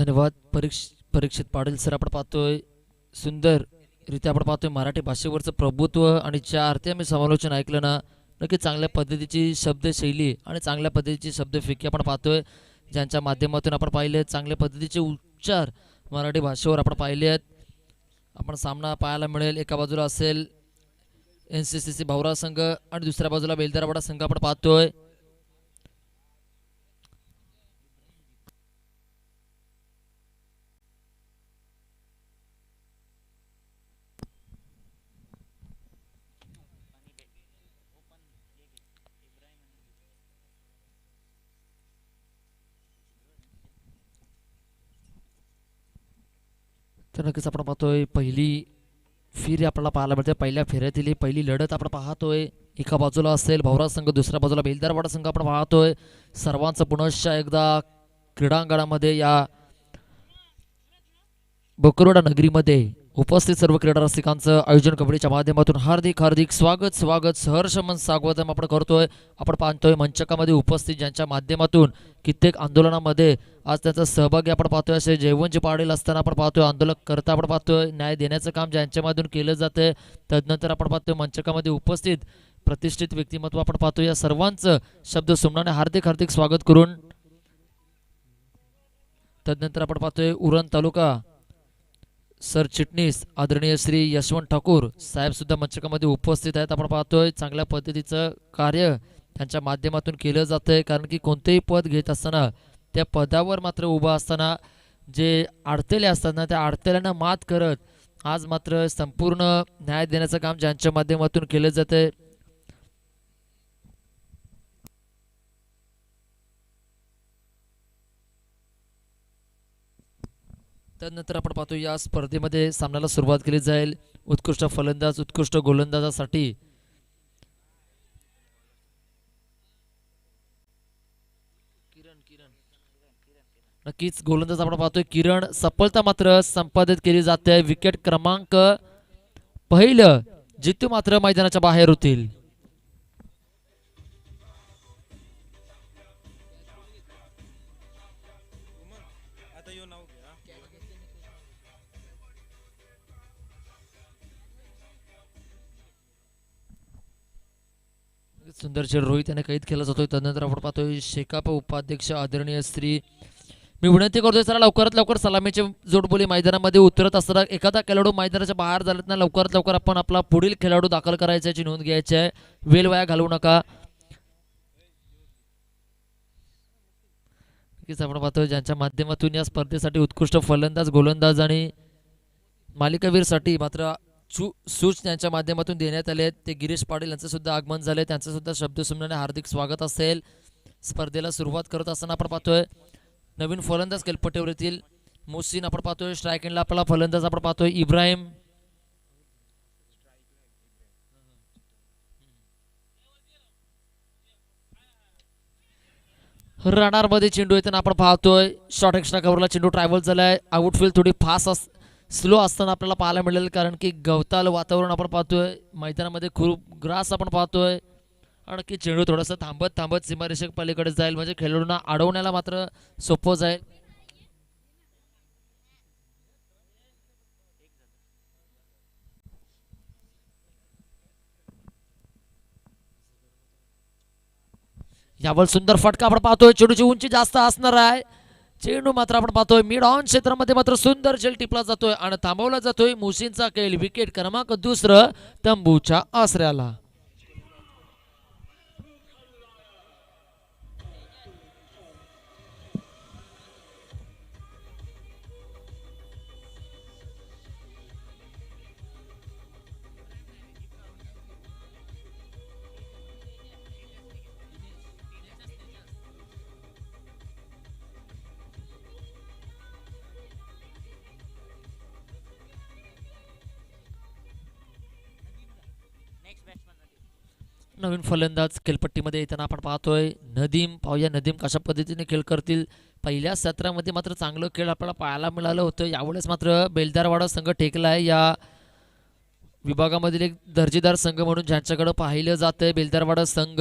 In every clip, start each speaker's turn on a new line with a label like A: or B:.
A: धन्यवाद परीक्षित पाटील सर. आपण पाहतोय सुंदररित्या आपण पाहतोय मराठी भाषेवरचं प्रभुत्व आणि ज्या अर्थी आम्ही समालोचन ऐकलं ना, नक्की चांगल्या पद्धतीची शब्दशैली आणि चांगल्या पद्धतीची शब्दफेकी आपण पाहतोय, ज्यांच्या माध्यमातून आपण पाहिले चांगल्या पद्धतीचे उच्चार मराठी भाषेवर आपण पाहिले आहेत. आपण सामना पाहायला मिळेल. एका बाजूला असेल NCCC भावरा संघ आणि दुसऱ्या बाजूला बेलदारवाडा संघ आपण पाहतोय. तर नक्कीच आपण पाहतोय पहिली फेरी आपल्याला पाहायला मिळते. पहिल्या फेऱ्यातील ही पहिली लढत आपण पाहतोय. एका बाजूला असेल भावरा संघ, दुसऱ्या बाजूला बेलदारवाडा संघ आपण पाहतोय. सर्वांचं पुनश्च एकदा क्रीडांगणामध्ये या बकरोडा नगरीमध्ये उपस्थित सर्व क्रीडा रसिकांचं आयोजन कमिटीच्या माध्यमातून हार्दिक हार्दिक स्वागत सहर्षमन स्वागतम आपण करतोय. आपण पाहतोय मंचकामध्ये उपस्थित ज्यांच्या माध्यमातून कित्येक आंदोलनामध्ये आज त्याचा सहभागी आपण पाहतोय असे जयवंतजी पाटील असताना आपण पाहतोय आंदोलक करता आपण पाहतोय. न्याय देण्याचं काम ज्यांच्या माध्यमातून केलं जातंय. तदनंतर आपण पाहतोय मंचकामध्ये उपस्थित प्रतिष्ठित व्यक्तिमत्व आपण पाहतोय. या सर्वांचं शब्द सुमनाने हार्दिक हार्दिक स्वागत करून तदनंतर आपण पाहतोय उरण तालुका सरचिटणीस आदरणीय श्री यशवंत ठाकूर साहेब सुद्धा मंचकामध्ये उपस्थित आहेत. आपण पाहतोय चांगल्या पद्धतीचं कार्य त्यांच्या माध्यमातून केलं जातंय, कारण की कोणतेही पद घेत असताना त्या पदावर मात्र उभा असताना जे अडथळे असतात ना, त्या अडथळ्यांना मात करत आज मात्र संपूर्ण न्याय देण्याचं काम ज्यांच्या माध्यमातून केलं जातंय. त्यानंतर आपण पाहतो या स्पर्धेमध्ये सामन्याला सुरुवात केली जाईल. उत्कृष्ट फलंदाज उत्कृष्ट गोलंदाजासाठी नक्कीच गोलंदाज आपण पाहतोय किरण सफलता मात्र संपादित केली जाते. विकेट क्रमांक पहिलं जितू मात्र मैदानाच्या बाहेर होतील. सुंदर चेंडू रोहित याने कैद केला जातोय. त्यानंतर आपण पाहतोय शेकाप उपाध्यक्ष आदरणीय श्री, मी विनंती करतोय चला लवकरात लवकर सलामीचे जोडबोली मैदानामध्ये उतरत असताना एखादा खेळाडू मैदानाच्या बाहेर झालेत ना, लवकरात लवकर आपण आपला पुढील खेळाडू दाखल करायचा याची नोंद घ्यायची आहे. वेळ वाया घालवू नका. आपण पाहतोय ज्यांच्या माध्यमातून या स्पर्धेसाठी उत्कृष्ट फलंदाज गोलंदाज आणि मालिकावीरसाठी मात्र सूच त्यांच्या माध्यमातून देण्यात आले आहेत. ते गिरीश पाटील यांचं सुद्धा आगमन झाले. त्यांचं सुद्धा शब्दसुमनाने हार्दिक स्वागत असेल. स्पर्धेला सुरुवात करत असताना आपण पाहतोय नवीन फलंदाज केलपट्टीवर येथील मोहसिन आपण पाहतोय. स्ट्राईक एंडला आपला फलंदाज आपण पाहतोय इब्राहिम. रडार मध्ये चेंडू येताना आपण पाहतोय शॉर्ट एक्स्ट्रा कव्हरला चेंडू ट्रॅव्हल झालाय. आउटफील्ड थोडी फास्ट स्लो असताना आपल्याला पाहायला मिळेल, कारण की गवताल वातावरण आपण पाहतोय. मैदानामध्ये खूप ग्रास आपण पाहतोय आणि चेंडू थोडासा थांबत थांबत सीमारेषक पलीकडे जाईल, म्हणजे खेळाडूंना अडवण्याला मात्र सोपं जाईल. यावर सुंदर फटका आपण पाहतोय. चेंडूची उंची जास्त असणार आहे. चेंडू मात्र आपण पाहतोय मिड ऑन क्षेत्रामध्ये मात्र सुंदर झेल टिपला जातोय आणि थांबवला जातोय. मुसींचा खेळ विकेट क्रमांक दुसरं तंबूच्या आसऱ्याला. नवीन फलंदाज खेळपट्टीमध्ये येताना आपण पाहतोय नदीम. पाहूया नदीम कशा पद्धतीने खेळ करतील. पहिल्या सत्रामध्ये मात्र चांगलं खेळ आपल्याला पाहायला मिळालं होतं. यावेळेस मात्र बेलदारवाडा संघ टेकला आहे. या विभागामधील एक दर्जेदार संघ म्हणून ज्यांच्याकडे पाहिलं जातंय बेलदारवाडा संघ.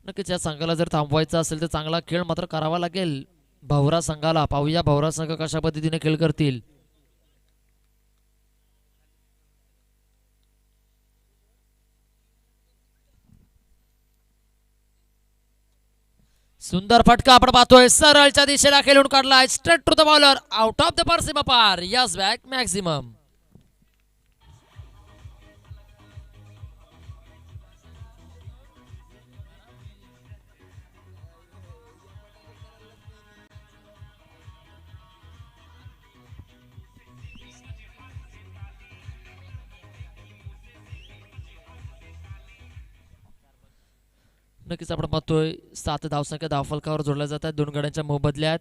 A: नक्कीच या संघाला जर थांबवायचा असेल तर चांगला खेळ मात्र करावा लागेल. भवरा संघाला. पाहूया भवरा संघ कशा पद्धतीने खेळ करतील. सुंदर फटका आपण पाहतोय, सरळच्या दिशेला खेळून काढलाय, straight to the bowler, out of the सीमा पार. Yes back maximum. नक्कीच आपण पाहतोय 7 धावसंख्या धावफलकावर जोडल्या जातात दोन गड्यांच्या मोबदल्यात.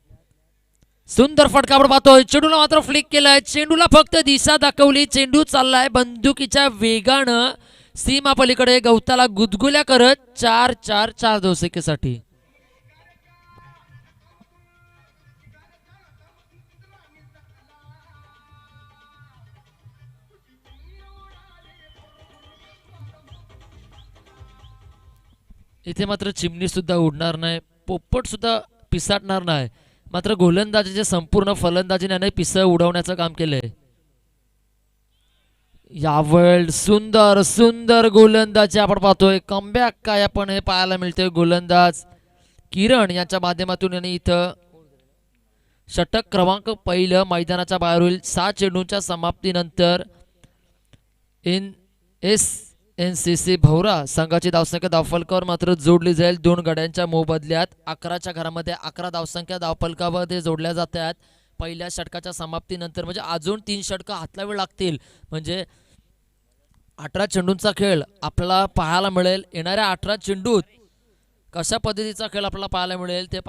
A: सुंदर फटका आपण पाहतोय, चेंडूला मात्र फ्लिक केलाय, चेंडूला फक्त दिशा दाखवली, चेंडू चाललाय बंदुकीच्या वेगानं सीमा पलीकडे, गवताला गुदगुल्या करत 4 धावसंख्येसाठी. इथे मात्र चिमणी सुद्धा उडणार नाही, पोपट सुद्धा पिसाटणार नाही. मात्र गोलंदाजीचे संपूर्ण फलंदाजीने पिसं उडवण्याचं काम केलंय. यावेळ सुंदर सुंदर गोलंदाजी आपण पाहतोय, कमबॅक काय आपण हे पाहायला मिळतोय. गोलंदाज किरण यांच्या माध्यमातून यांनी इथं षटक क्रमांक पहिलं मैदानाच्या बाहेर होईल. 7 चेंडूंच्या समाप्तीनंतर NCC भवरा संघाची धावसंख्या धावफलकावर मात्र जोडली जाईल दोन गड्यांच्या मोबदल्यात. 11च्या घरामध्ये 11 धावसंख्या धावफलकामध्ये जोडल्या जातात पहिल्या षटकाच्या समाप्तीनंतर. म्हणजे अजून 3 षटकं हातलावी लागतील, म्हणजे 18 चेंडूंचा खेळ आपल्याला पाहायला मिळेल. येणाऱ्या 18 चेंडूत कशा पद्धतीचा खेळ आपल्याला पाहायला मिळेल ते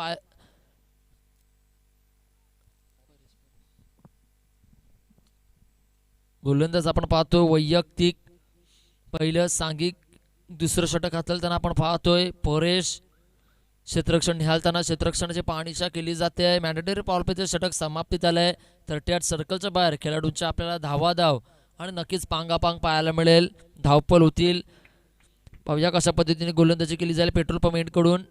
A: गोलंदाज आपण पाहतो वैयक्तिक पहिलं सांघिक दुसरं षटक हाताळताना आपण पाहतोय परेश क्षेत्ररक्षण निहाळताना क्षेत्ररक्षणाची पाहणीशा केली जाते. मॅन्डेटरी पॉवर प्लेचे षटक समाप्तीत आलंय. 38 सर्कलच्या बाहेर खेळाडूंच्या आपल्याला धावाधाव आणि नक्कीच पांगापांग पाहायला मिळेल, धावपल होतील. पाहूया कशा पद्धतीने गोलंदाजी केली जाईल पेट्रोल पंप एंडकडून.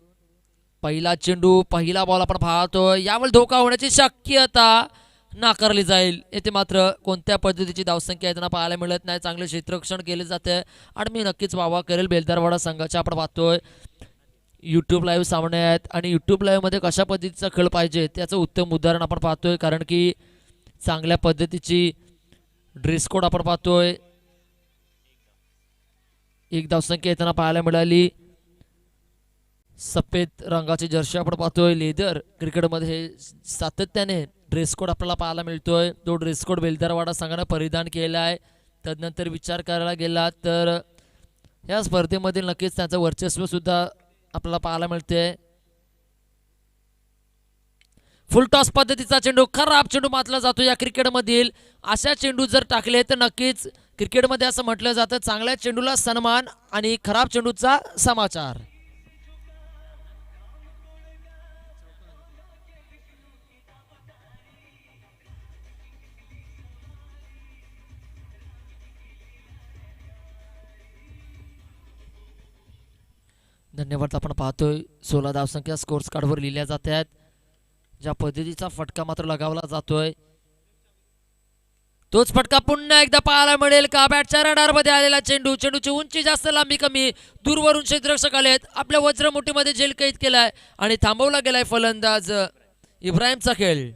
A: पहिला चेंडू पहिला बॉल आपण पाहतोय, यावर धोका होण्याची शक्यता नाकारली जाईल. येथे मात्र कोणत्या पद्धतीची धावसंख्या त्यांना पाहायला मिळत नाही. चांगले क्षेत्ररक्षण केले जाते आणि मी नक्कीच वावा करेल बेलदारवाडा संघाच्या. आपण पाहतोय यूट्यूब लाईव्ह सामने आहेत आणि यूट्यूब लाईव्हमध्ये कशा पद्धतीचा खेळ पाहिजे त्याचं उत्तम उदाहरण आपण पाहतोय, कारण की चांगल्या पद्धतीची ड्रेस कोड आपण पाहतोय. एक धावसंख्या येताना पाहायला मिळाली, सफेद रंगाची जर्सी आपण पाहतोय. लेदर क्रिकेटमध्ये हे सातत्याने ड्रेस कोड आपल्याला पाहायला मिळतोय. तो ड्रेस कोड बेलदारवाडा संघाने परिधान केला आहे. तदनंतर विचार करायला गेला तर या स्पर्धेमध्ये नक्कीच त्याचं वर्चस्व सुद्धा आपल्याला पाहायला मिळते. फुल टॉस पद्धतीचा चेंडू, खराब चेंडू मातला जातो या क्रिकेटमधील. अशा चेंडू जर टाकले तर नक्कीच क्रिकेटमध्ये असं म्हटलं जातं, चांगल्या चेंडूला सन्मान आणि खराब चेंडूचा समाचार. धन्यवाद. आपण पाहतोय 16 धावसंख्या स्कोर्स कार्डवर लिहिल्या जात आहेत. ज्या पद्धतीचा फटका मात्र लगावला जातोय तोच फटका पुन्हा एकदा पाहायला मिळेल का. बॅटच्या रडारमध्ये आलेला चेंडू, चेंडूची उंची जास्त लांबी कमी, दूरवरून क्षेत्ररक्षक आलेत, आपल्या वज्रमुठीमध्ये झेल कैद केलाय आणि थांबवला गेलाय फलंदाज इब्राहिमचा खेळ.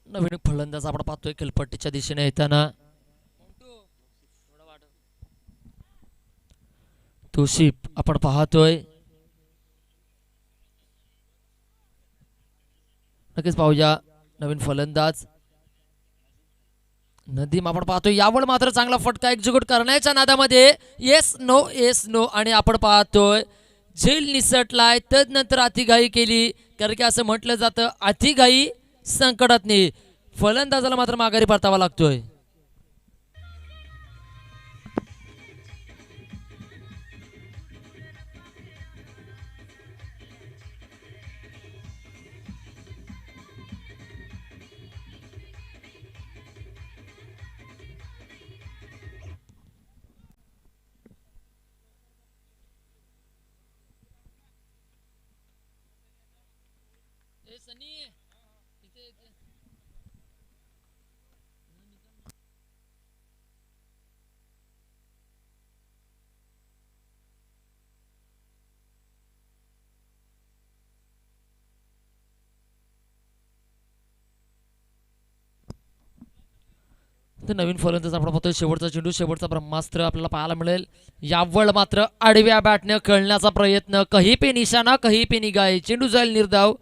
A: नवीन फलंदाज आपण पाहतोय खेळपट्टीच्या दिशेने येताना. तोशिप आपण पाहतोय. नक्कीच पाहूया नवीन फलंदाज नदीम आपण पाहतो यावर मात्र चांगला फटका एक्झिक्यूट करण्याच्या नादामध्ये येस नो आणि आपण पाहतोय झेल निसटलाय. तदनंतर अतिघाई केली, कारण की असं म्हटलं जातं अतिघाई संकटात नाही. फलंदाजाला मात्र माघारी परतावा लागतोय. तर नवीन फलंदाज आपण पाहतोय शेवटचा चेंडू, शेवटचा ब्रह्मास्त्र आपल्याला पाहायला मिळेल. यावळ मात्र आडव्या बॅटने खेळण्याचा प्रयत्न, कही पे निशाणा कही पे निगाह, चेंडू जाईल निर्धाव.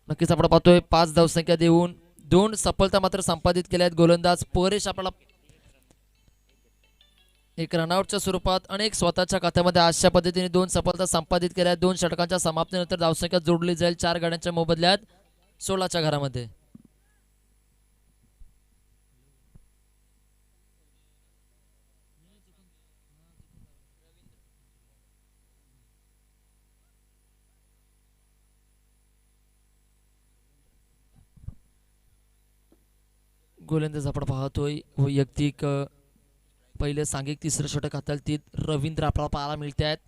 A: नक्कीच आपण पाहतोय 5 धावसंख्या देऊन 2 सफलता मात्र संपादित केल्या आहेत गोलंदाज परेश. आपल्याला एक रनआउटच्या स्वरूपात अनेक स्वतःच्या खात्यामध्ये अशा पद्धतीने 2 सफलता संपादित केल्या आहेत. 2 षटकांच्या समाप्तीनंतर धावसंख्या जोडली जाईल 4 गाड्यांच्या मोबदल्यात 16च्या घरामध्ये. गोलंदाज आपण पाहतोय वैयक्तिक पहिले सांघिक तिसरं षटक हाताळतील रवींद्र आपल्याला पाहायला मिळत आहेत.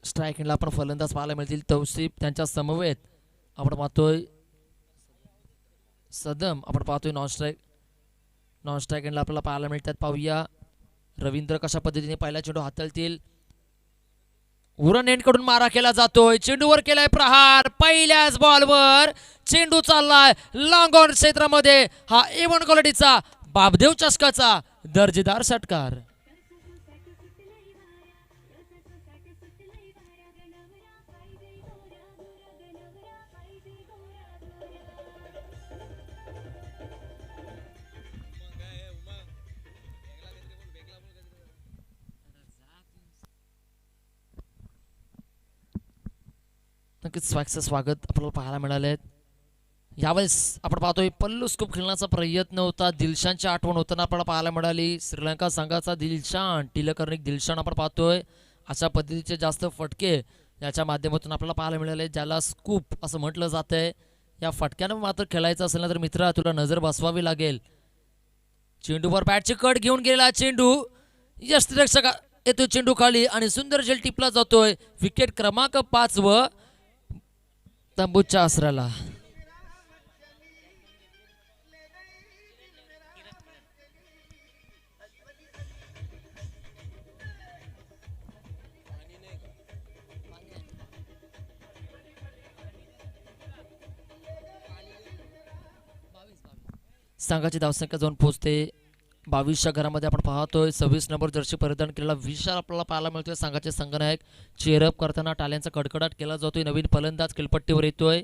A: स्ट्राईक एंडला आपण फलंदाज पाहायला मिळतील तौसिफ, त्यांच्या समवेत आपण पाहतोय सदम, आपण पाहतोय नॉन स्ट्राईक एंडला आपल्याला पाहायला मिळतात. पाहूया रवींद्र कशा पद्धतीने पहिला चेंडू हाताळतील. उरण एंडकडून मारा केला जातोय, चेंडूवर केलाय प्रहार, पहिल्याच बॉलवर चेंडू चाललाय लॉंग ऑन क्षेत्रामध्ये. हा A1 क्वालिटीचा बाबदेव चषकाचा दर्जेदार षटकार. नक्कीच स्वागत आपल्याला पाहायला मिळाले. यावेळेस आपण पाहतोय पल्लू स्कूप खेळण्याचा प्रयत्न होता, दिलशानची आठवण होताना आपल्याला पाहायला मिळाली. श्रीलंका संघाचा दिलशान टिलकर्णिक दिलशान आपण पाहतोय. अशा पद्धतीचे जास्त फटके याच्या माध्यमातून आपल्याला पाहायला मिळाले, ज्याला स्कूप असं म्हटलं जातंय. या फटक्यानं मात्र खेळायचं असेल ना तर मित्रा तुला नजर बसवावी लागेल. चेंडूवर बॅटची कट घेऊन गेलेला चेंडू, यष्टिरक्षक येतो चेंडू खाली आणि सुंदर झेल टिपला जातोय. विकेट क्रमांक 5 व तंबूच्या आसराला. संघाची धावसंख्या जाऊन पोहोचते 22च्या घरामध्ये. आपण पाहतोय 26 नंबर जर्सी परिधान केलेला विशाल आपल्याला पाहायला मिळतोय. संघाचे संघनायक चेअरअप करताना टाळ्यांचा कडकडाट केला जातोय. नवीन फलंदाज खेळपट्टीवर येतोय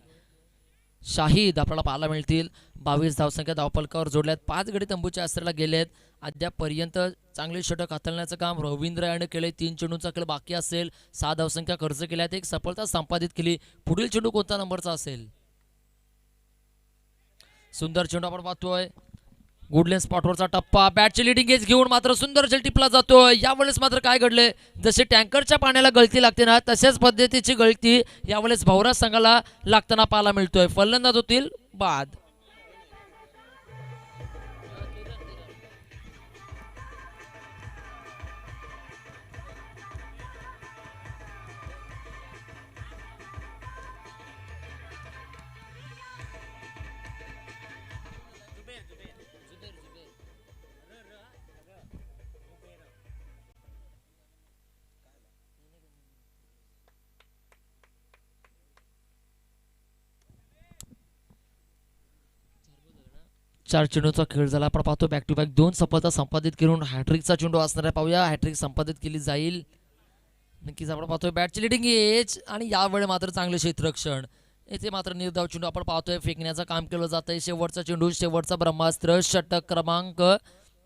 A: शाहिद आपल्याला पाहायला मिळतील. 22 धावसंख्या धावपलकावर जोडल्यात. 5 गडी तंबूच्या आसऱ्याला गेलेत. अद्यापपर्यंत चांगले षटक हाताळण्याचं काम रवींद्र याने केले. 3 चेंडूंचा खेळ बाकी असेल. 6 धावसंख्या खर्च केल्यात, 1 सफलता संपादित केली. पुढील चेंडू कोणत्या नंबरचा असेल? सुंदर चेंडू आपण पाहतोय. गुडलेन स्पॉटवरचा टप्पा, बॅटची लिडिंग एज घेऊन मात्र सुंदर झेल टिपला जातोय. यावेळेस मात्र काय घडले, जसे टँकरच्या पाण्याला गळती लागते ना तशाच पद्धतीची गळती यावेळेस भवरा संघाला लागताना पाहायला मिळतोय. फलंदाज होतील बाद. चार चेंडूचा खेळ झाला. आपण पाहतो बॅक टू बॅक 2 सफलता संपादित करून हॅट्रिकचा चेंडू असणार आहे. पाहूया हॅट्रिक संपादित केली जाईल. नक्कीच आपण पाहतोय बॅटची लिडिंग एज आणि यावेळी मात्र चांगले क्षेत्ररक्षण. येथे मात्र निर्धाव चेंडू आपण पाहतोय फेकण्याचं काम केलं जातंय शेवटचा चेंडू शेवटचा ब्रह्मास्त्र षटक क्रमांक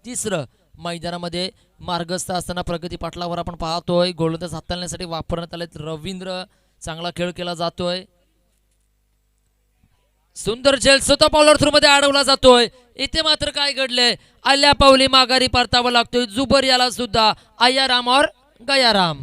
A: 3 मैदानामध्ये मार्गस्थ असताना प्रगती पाटलावर आपण पाहतोय गोलंदाज हाताळण्यासाठी वापरण्यात आले रवींद्र चांगला खेळ केला जातोय सुंदर झेल स्वतः पॉलर थ्रू मध्ये अडवला जातोय इथे मात्र काय घडलंय आल्या पावली माघारी परतावा लागतोय जुबर याला सुद्धा आयाराम और गयाराम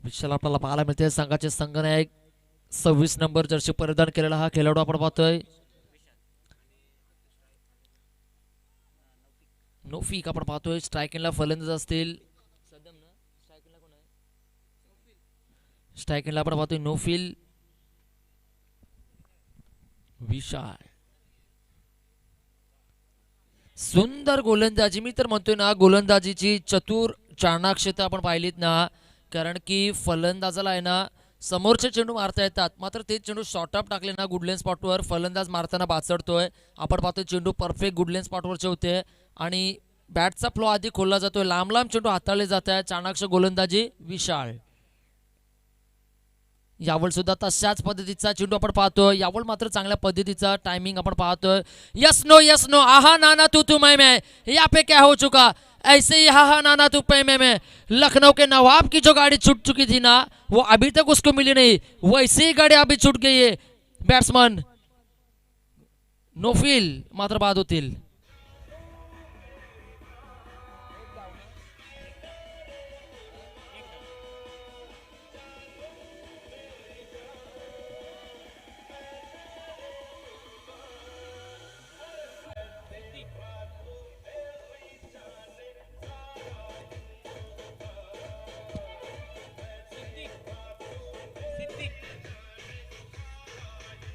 A: विशाल आपल्याला पाहायला मिळते संघाचे संघनायक 26 नंबर जर्सी परिधान केलेला हा खेळाडू आपण पाहतोय नोफिक आपण पाहतोय स्ट्रायकिंगला फलंदाज असतील स्ट्रायकिंगला आपण पाहतोय नोफिल विशाल सुंदर गोलंदाजी मी तर म्हणतोय ना गोलंदाजीची चतुर चाणाक्षता आपण पाहिलीत ना कारण की फलंदाजाला आहे ना समोरचे चेंडू मारता येतात मात्र ते चेंडू शॉर्ट अप टाकले ना गुडलेन स्पॉटवर फलंदाज मारताना बाचडतोय आपण पाहतोय चेंडू परफेक्ट गुडलेन स्पॉटवरचे होते आणि बॅटचा फ्लो आधी खोलला जातोय लांब लांब चेंडू हाताळले जात आहे चाणाक्ष गोलंदाजी विशाल यावल सुद्धा तशाच पद्धतीचा चेंडू आपण पाहतोय यावल मात्र चांगल्या पद्धतीचा टाइमिंग अपन पाहतोय यस नो आहा नाना तू मैं यहाँ पे क्या हो चुका ऐसे ही हा नाना तू मैं लखनऊ के नवाब की जो गाड़ी छूट चुकी थी ना वो अभी तक उसको मिली नहीं वैसे ही गाड़ी अभी छूट गई है बैट्समैन नोफिल मात्र बाद होतील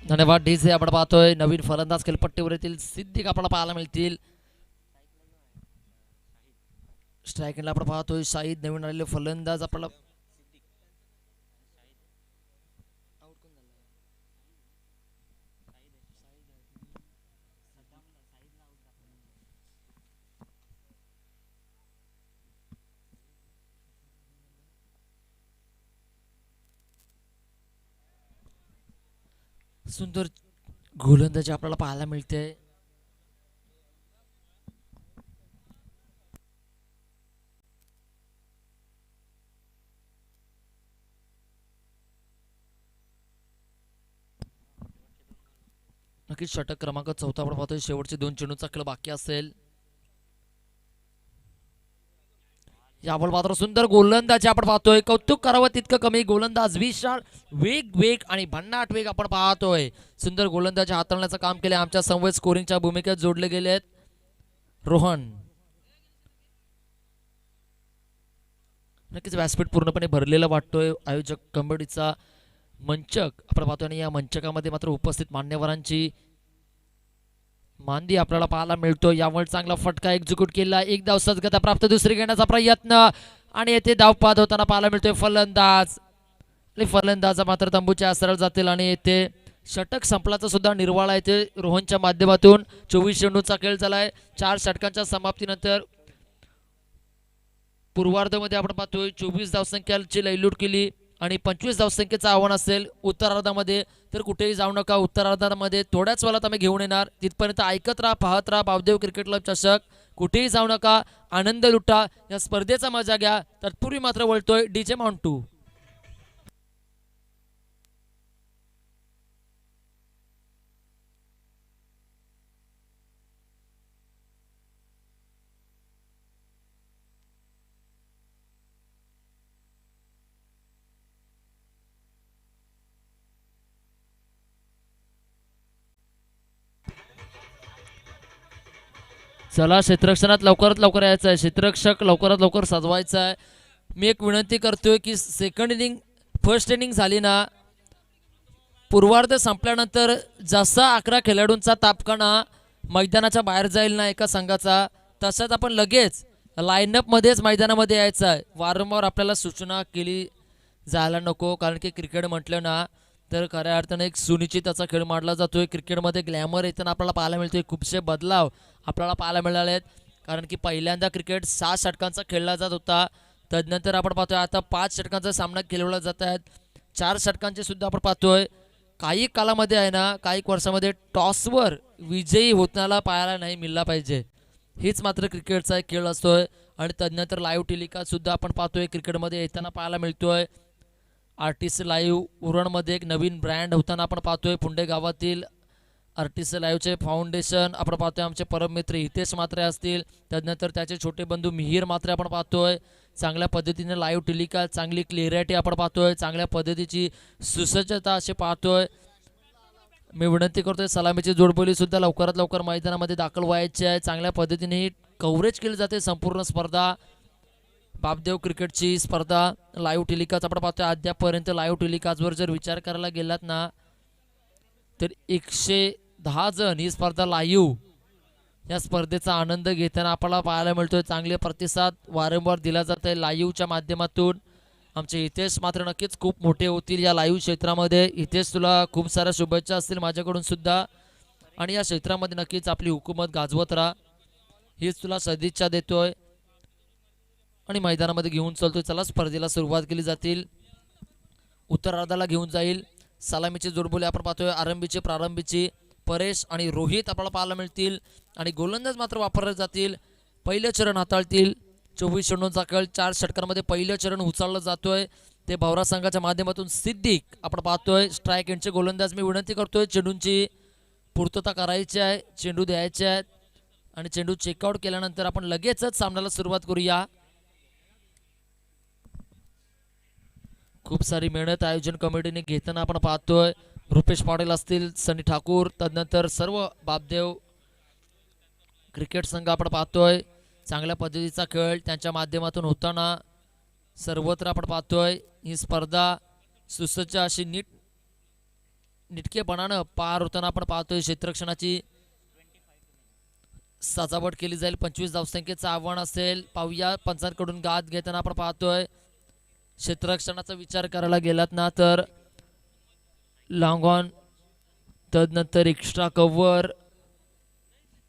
A: धन्यवाद डीजे आपण पाहतोय नवीन फलंदाज खेळपट्टीवर येतील सिद्दीक आपल्याला पाहायला मिळतील स्ट्रायकिंगला आपण पाहतोय शाहिद नवीन आलेले फलंदाज आपल्याला सुंदर गोलंदाजी आपल्याला पाहायला मिळते नक्कीच षटक क्रमांक 4 आपण पाहतोय शेवटचे 2 चेंडूचा खेळ बाकी असेल यावर मात्र सुंदर गोलंदाजी आपण पाहतोय कौतुक करावं तितकं कमी गोलंदाज विशाल वेग आणि भन्नाट वेग आपण पाहतोय सुंदर गोलंदाजी हाताळण्याचं काम केले आमच्या संवेद स्कोरिंगच्या भूमिकेत जोडले गेले आहेत रोहन नक्कीच व्यासपीठ पूर्णपणे भरलेला वाटतोय आयोजक कमिटीचा मंचक आपण पाहतोय आणि या मंचकामध्ये मात्र उपस्थित मान्यवरांची मांदी आपल्याला पाहायला मिळतो यामुळे चांगला फटका एक्झिक्यूट केला एक धाव सदगता प्राप्त दुसरी घेण्याचा प्रयत्न आणि येथे धाव पाद होताना पाहायला मिळतोय फलंदाज मात्र तंबूच्या सरळ जातील आणि येथे षटक संपलाचा सुद्धा निर्वाळा येथे रोहनच्या माध्यमातून 24 चेंडूचा खेळ झालाय 4 षटकांच्या समाप्तीनंतर पूर्वार्धामध्ये आपण पाहतोय 24 धावसंख्याची लयलूट केली आणि 25 धावसंख्येचं आव्हान असेल उत्तरार्धामध्ये तर कुठेही जाऊ नका उत्तरार्धामध्ये थोड्याच वेळात आम्ही घेऊन येणार तिथपर्यंत ऐकत राहा पाहत राहा बावदेव क्रिकेट क्लब चषक कुठेही जाऊ नका, आनंद लुटा, या स्पर्धेचा मजा घ्या. तत्पूर्वी मात्र वळतोय डीजे माउंटू. चला, क्षेत्ररक्षणात लवकरात लवकर यायचं आहे, क्षेत्ररक्षक लवकरात लवकर सजवायचं आहे. मी एक विनंती करतोय की सेकंड इनिंग फर्स्ट इनिंग झाली ना, पूर्वार्ध संपल्यानंतर जसा 11 खेळाडूंचा तापकाना मैदानाच्या बाहेर जाईल ना एका संघाचा, तसंच आपण लगेच लाईनअपमध्येच मैदानामध्ये यायचं आहे. वारंवार आपल्याला सूचना केली जायला नको, कारण की क्रिकेट म्हटलं ना तर खऱ्या अर्थाने एक सुनिश्चित असा खेळ मांडला जातोय. क्रिकेटमध्ये ग्लॅमर येताना आपल्याला पाहायला मिळतोय, खूपसे बदलाव आपल्याला पाहायला मिळाले आहेत. कारण की पहिल्यांदा क्रिकेट 6 षटकांचा खेळला जात होता, तदनंतर आपण पाहतोय आता 5 षटकांचा सामना खेळवला जात आहेत, 4 षटकांचे सुद्धा आपण पाहतोय. काही कालामध्ये आहे ना, काही वर्षामध्ये टॉसवर विजयी होताना पाहायला नाही मिळला पाहिजे. हीच मात्र क्रिकेटचा एक खेळ असतोय. आणि तदनंतर लाईव्ह टेलिकास्ट सुद्धा आपण पाहतोय क्रिकेटमध्ये येताना पाहायला मिळतोय. आर्टिस्ट लाईव्ह उरणमध्ये एक नवीन ब्रँड होताना आपण पाहतोय. पुंडे गावातील आर्टिस्ट लाईव्हचे फाउंडेशन आपण पाहतोय आमचे परममित्र हितेश म्हात्रे असतील, तदनंतर त्याचे छोटे बंधू मिहीर म्हात्रे आपण पाहतोय. चांगल्या पद्धतीने लाईव्ह टेलिकास्ट, चांगली क्लिअरिटी आपण पाहतोय, चांगल्या पद्धतीची सुसज्जता असे पाहतोय. मी विनंती करतोय सलामीची जोडबोली सुद्धा लवकरात लवकर मैदानामध्ये दाखल व्हायची आहे. चांगल्या पद्धतीने ही कव्हरेज केली जाते संपूर्ण स्पर्धा. बापदेव क्रिकेटची स्पर्धा लाईव्ह टेलिकास्ट आपण पाहतोय. अद्यापपर्यंत लाईव्ह टेलिकास्टवर जर विचार करायला गेलात ना तर 110 जण ही स्पर्धा लाईव्ह या स्पर्धेचा आनंद घेताना आपल्याला पाहायला मिळतोय. चांगले प्रतिसाद वारंवार दिला जात आहे लाईव्हच्या माध्यमातून. आमचे हितेश मात्र नक्कीच खूप मोठे होतील या लाईव्ह क्षेत्रामध्ये. हितेश, तुला खूप साऱ्या शुभेच्छा असतील माझ्याकडून सुद्धा, आणि या क्षेत्रामध्ये नक्कीच आपली हुकूमत गाजवत राहा, हीच तुला सदिच्छा देतोय आणि मैदानामध्ये घेऊन चालतोय. चला, स्पर्धेला सुरुवात केली जातील. उत्तरार्धाला घेऊन जाईल सलामीची जोडबोली आपण पाहतोय. आरंभीची प्रारंभीची परेश आणि रोहित आपल्याला पाहायला मिळतील, आणि गोलंदाज मात्र वापरले जातील. पहिलं चरण हाताळतील. 24 चेंडूंचा खेळ, 4 षटकांमध्ये पहिलं चरण उचललं जातोय. ते भवरा संघाच्या माध्यमातून सिद्दीक आपण पाहतोय. स्ट्राईक एंडचे गोलंदाज. मी विनंती करतोय चेंडूंची पूर्तता करायची आहे, चेंडू द्यायचे आहेत, आणि चेंडू चेकआउट केल्यानंतर आपण लगेचच सामन्याला सुरुवात करूया. खूप सारी मेहनत आयोजन कमिटीने घेताना आपण पाहतोय. रुपेश पाटील असतील, सनी ठाकूर, तदनंतर सर्व बापदेव क्रिकेट संघ आपण पाहतोय. चांगल्या पद्धतीचा खेळ त्यांच्या माध्यमातून होताना सर्वत्र आपण पाहतोय. ही स्पर्धा सुसज्ज अशी नीटकेपणानं पार होताना आपण पाहतोय. क्षेत्ररक्षणाची सजावट केली जाईल. 25 धावसंख्येचं आव्हान असेल. पाहूया पंचांकडून गाद घेताना आपण पाहतोय. क्षेत्ररक्षणाचा विचार करायला गेलात ना तर लॉंग ऑन, तदनंतर extra cover,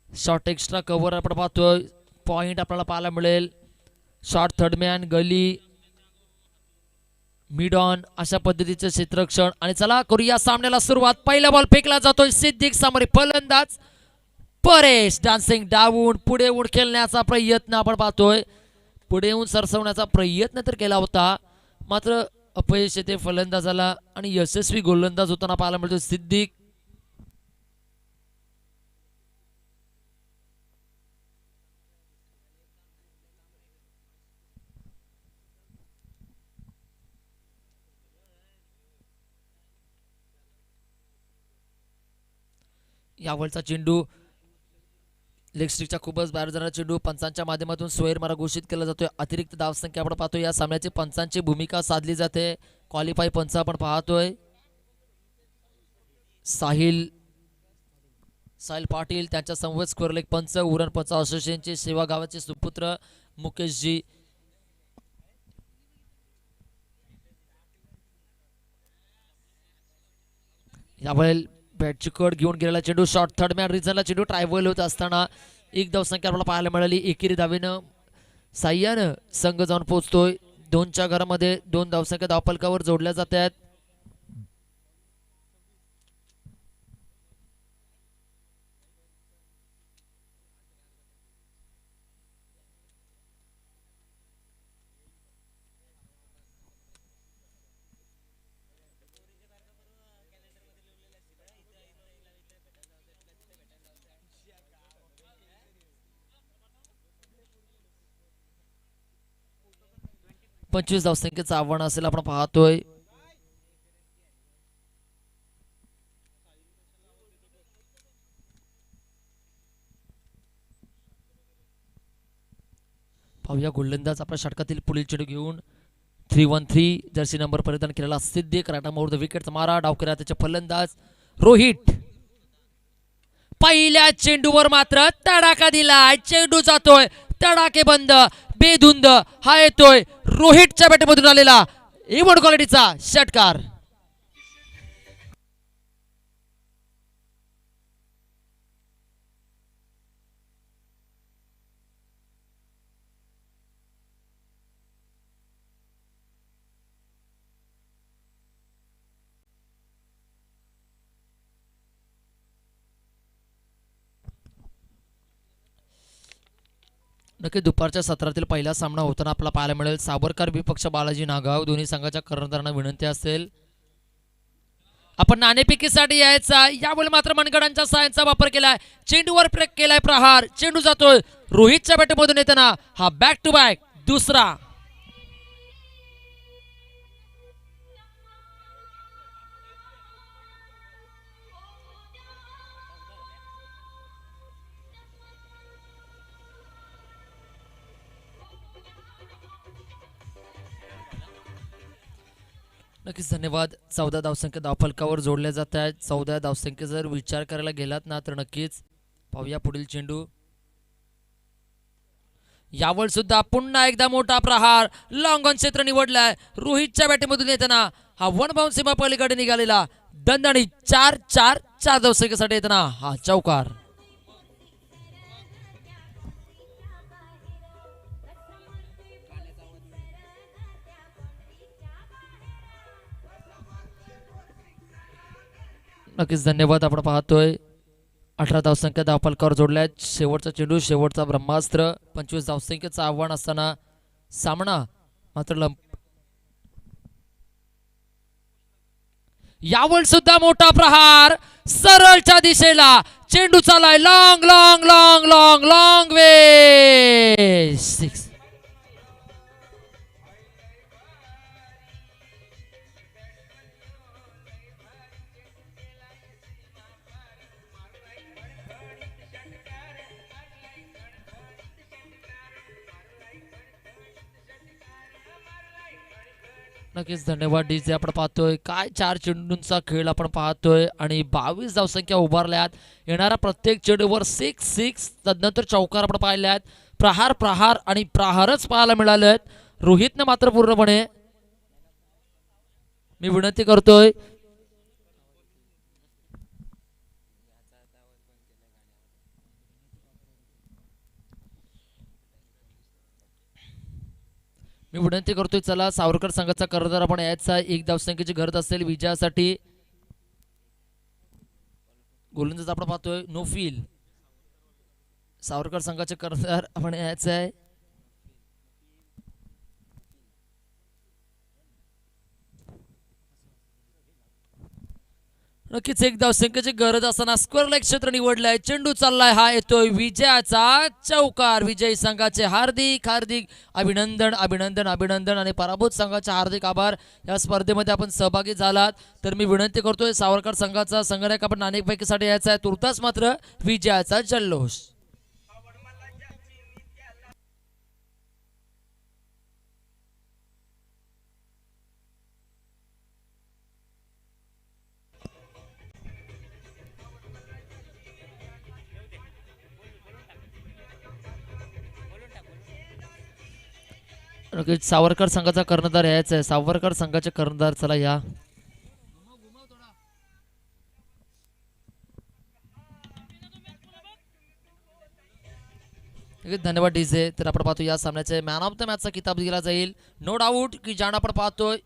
A: short extra cover आपण पाहतोय. पॉइंट आपल्याला पाहायला मिळेल. Short third man, gully, mid on, अशा पद्धतीचं क्षेत्ररक्षण. आणि चला करूया सामन्याला सुरुवात. पहिला बॉल फेकला जातोय. सिद्दीक समोर फलंदाज परेश डान्सिंग डावून पुढे येऊन खेळण्याचा प्रयत्न आपण पाहतोय. पुढे येऊन सरसवण्याचा प्रयत्न तर केला होता, मात्र अपयश येते फलंदाजाला, आणि यशस्वी गोलंदाज होताना पाहायला मिळतो सिद्दीक. यावरचा चेंडू लेग स्ट्रिकच्या खूपच बाहेर जाणारा चेंडू पंचांच्या माध्यमातून सोयर मारा घोषित केला जातोय. अतिरिक्त धावसंख्या आपण पाहतोय. या सामन्याची पंचांची भूमिका साधली जाते. क्वालिफाय पंच आपण पाहतोय. साहिल पाटील, त्यांच्या संवेद स्क्वेअर लेग पंच, उरण पंच असोसिएशनचे सेवा गावाचे सुपुत्र मुकेशजी. यावेळी बॅटची कड घेऊन गेलेला चेंडू शॉर्ट थर्ड मॅन रिझनला चेंडू ट्रायबल होत असताना एक धावसंख्या आपल्याला पाहायला मिळाली. एकेरी धावेनं साह्यानं संघ जाऊन पोहोचतोय. 2च्या घरामध्ये 2 धावसंख्या धावफलकावर जोडल्या जात आहेत. 25 धावसंख्येचं आव्हान असेल आपण पाहतोय. पाहूया गोलंदाज आपल्या षटकातील पुढील चेंडू घेऊन 3-1-3 जर्सी नंबर परिधान केलेला सिद्दीक राटा मोर द विकेटचा मारा. डावकऱ्या त्याचे फलंदाज रोहित. पहिल्या चेंडूवर मात्र तडाखा दिलाय. चेंडू जातोय तडाके बंद बेधुंद हा येतोय रोहितच्या बॅटमधून आलेला इवन क्वालिटीचा षटकार. नक्की दुपारच्या सत्रातील पहिला सामना होताना आपला पाहायला मिळेल. सावरकर विपक्ष बालाजी नागाव. दोन्ही संघाच्या कर्णधारांना विनंती असेल आपण नाणेफेकीसाठी यायचा. यावेळी मात्र मनगडांच्या सायन्सचा वापर केलाय. चेंडूवर ब्रेक केलाय प्रहार. चेंडू जातोय रोहितच्या बॅटमधून येताना हा बॅक टू बॅक दुसरा. नक्कीच धन्यवाद. 14 धावसंख्या धावफलकावर जोडल्या जात आहेत. 14 धावसंख्या जर विचार करायला गेलात ना तर नक्कीच पाहूया पुढील चेंडू. यावर सुद्धा पुन्हा एकदा मोठा प्रहार. लॉंग ऑन क्षेत्र निवडलाय रोहितच्या बॅटमधून येताना हा वन बाउंड सीमा पलीकडे निघालेला दणदणी 4 धावसंख्येसाठी येताना हा चौकार. नक्कीच धन्यवाद. आपण पाहतोय 18 धावसंख्या धावफलकावर जोडल्या आहेत. शेवटचा चेंडू शेवटचा ब्रह्मास्त्र. 25 धावसंख्येचं आव्हान असताना सामना मात्र यावर सुद्धा मोठा प्रहार सरळच्या दिशेला. चेंडू चालाय long long long long long वे 6. नक्कीच धन्यवाद डीजे. आपण पाहतोय काय 4 चेंडूंचा खेळ आपण पाहतोय आणि 22 धावसंख्या उभारल्यात. येणारा प्रत्येक चेंडूवर 6 तदनंतर चौकार आपण पाहिल्यात. प्रहार प्रहार आणि प्रहारच पाहायला मिळाले आहेत. रोहितने मात्र पूर्णपणे मी विनंती करतोय चला सावरकर संघाचा कर्णधार आपण याचा 1 धावसंख्येची गरज असेल विजयासाठी. गोलंदाज आपण पाहतोय नो फील. सावरकर संघाचे कर्णधार आपण याचा आहे. नक्कीच 1 धावसंख्येची गरज असताना स्क्वेअर लेग क्षेत्र निवडलाय. चेंडू चाललाय हा येतोय विजयाचा चौकार. विजयी संघाचे हार्दिक हार्दिक अभिनंदन अभिनंदन अभिनंदन आणि पराभूत संघाचे हार्दिक आभार. या स्पर्धेमध्ये आपण सहभागी झालात तर मी विनंती करतोय सावरकर संघाचा संघनायक आपण नाणेफेकीसाठी यायचा आहे. तुर्तास मात्र विजयाचा जल्लोष. नक्कीच सावरकर संघाचा कर्णधार यायचा आहे. सावरकर संघाचे कर्णधार चला या. धन्यवाद डीजे. तर आपण पाहतो या सामन्याचे मॅन ऑफ द मॅचचा किताब दिला जाईल. नो डाऊट की ज्यानं आपण पाहतोय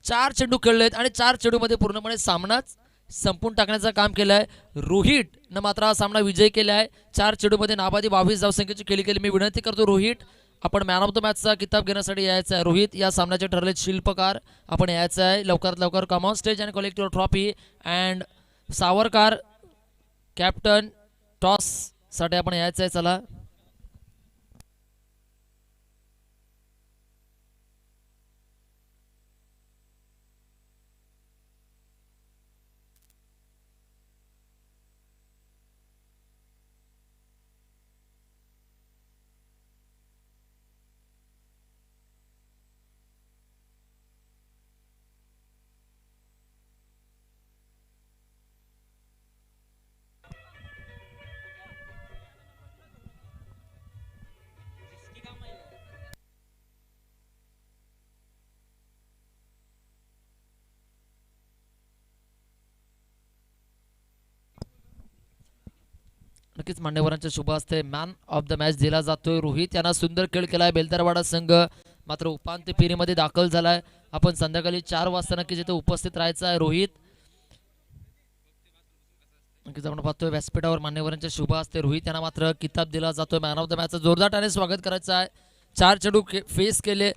A: 4 चेंडू खेळलेत आणि 4 चेंडूमध्ये पूर्णपणे सामनाच संपून टाकण्याचं काम केलंय. रोहित न मात्र हा सामना विजय केलाय. 4 चेंडूमध्ये नाबादी 22 धावसंख्येची खेळी केली. मी विनंती करतो रोहित आपण मॅन ऑफ द मॅचचा किताब घेण्यासाठी यायचं आहे. रोहित या सामन्याचे ठरलेत शिल्पकार आपण यायचं आहे. लवकरात लवकर come on stage and collect your trophy. And Savarkar captain toss साठी आपण यायचं आहे. चला नक्कीच मान्यवरांच्या शुभ हस्ते मॅन ऑफ द मॅच दिला जातोय. रोहित यांना सुंदर खेळ केलाय. बेलदरवाडा संघ मात्र उपांत्य फेरीमध्ये दाखल झालाय. आपण संध्याकाळी 4 वाजता नक्कीच इथे उपस्थित राहायचं आहे. रोहित नक्कीच आपण पाहतोय व्यासपीठावर मान्यवरांच्या शुभ हस्ते रोहित यांना मात्र किताब दिला जातोय. मॅन ऑफ द मॅचचं जोरदार स्वागत करायचं आहे. 4 चेंडू फेस केले,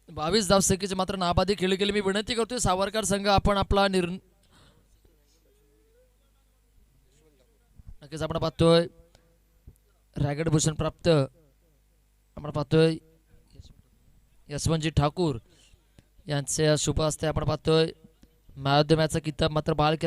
A: 22 धावसंख्येचे मात्र नाबादी खेळ केले. मी विनंती करतोय सावरकर संघ आपण आपला नक्कीच आपण पाहतोय रायगड भूषण प्राप्त आपण पाहतोय यशवंतजी ठाकूर यांचे शुभ हस्ते आपण पाहतोय मॅन ऑफ द मॅचचा किताब मात्र बहाल केला.